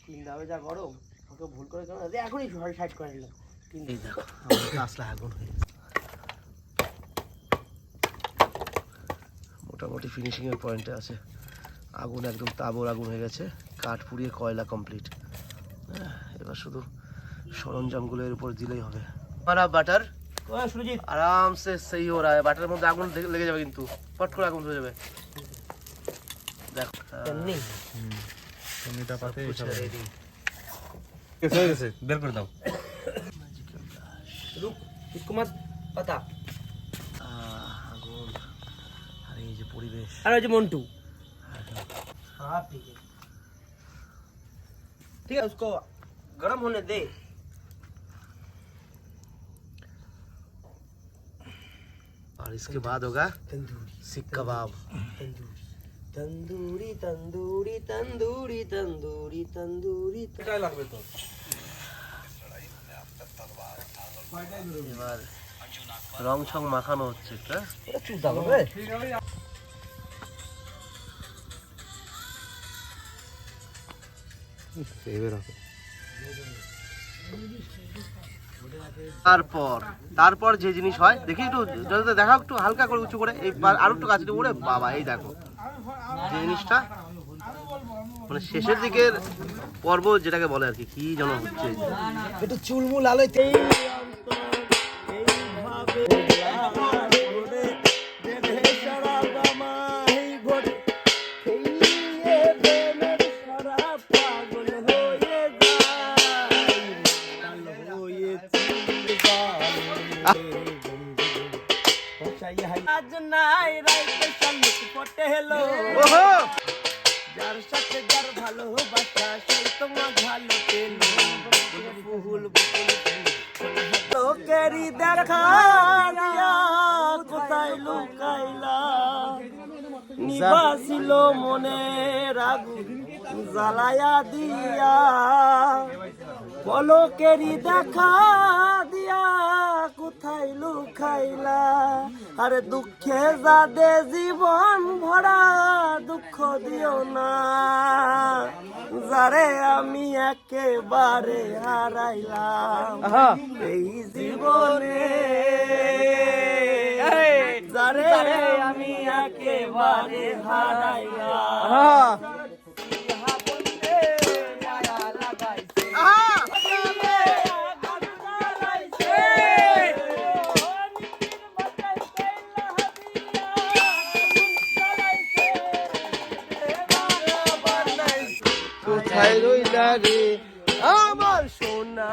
কিন্তু আমি যা গরম ওকে ভুল করে কেন এখনই সাইড করে নিলাম। কিন্তু দেখো আসলে আগুন হয়ে গেছে, মোটামুটি ফিনিশিংয়ের পয়েন্টে আছে। আগুন একদম তাবর আগুন হয়ে গেছে, কাঠ পুড়িয়ে কয়লা কমপ্লিট। এবার শুধু সরঞ্জামগুলো এর উপর দিলেই হবে। हमारा बटर आराम से सही हो रहा है। বাটারের মধ্যে আগুন লেগে যাবে কিন্তু পট করে আগুন ধরে যাবে। দেখো টমেটো পাতে সব রেডি হয়ে গেছে, বের করে দাও। रुक इसको मत पता। আগুন আর এই যে পরিবেশ আর এই যে মন্টু। हाँ ठीक है ठीक है, उसको गरम होने दे। और इसके बाद होगा सीख कबाब। तंदूरी तंदूरी तंदूरी तंदूरी तंदूरी क्या লাগবে তো? এবার রং ছং মাখানো হচ্ছে। তারপর যে জিনিস হয় দেখি একটু যদি দেখাও, একটু হালকা করে উঁচু করে এই আরো একটু কাছে উড়ে বাবা, এই দেখো যে জিনিসটা মানে শেষের দিকের পর্ব যেটাকে বলে আর কি, কি যেন হচ্ছে একটু চুলমুল আলোতে আজ নাই রাইতে শালুক ফটে হেলো যার সাথে যার ভালোবাসা সেই তোমার ভালো পেলো ফুল তোকেরি দেখা দিয়া কোথায় লুকাইলা নিবাসিল মনের আগুন জ্বালায়া দিয়া পলকেরি দেখা দিয়া কোথায় লুকাইলা আরে দুঃখে যাদে জীবন ভরা দুঃখ দিও না যারে আমি একেবারে হারাইলাম এই জীবনে যারে আমি একেবারে হারাইলাম কোথায় রইলা রে আমার সোনা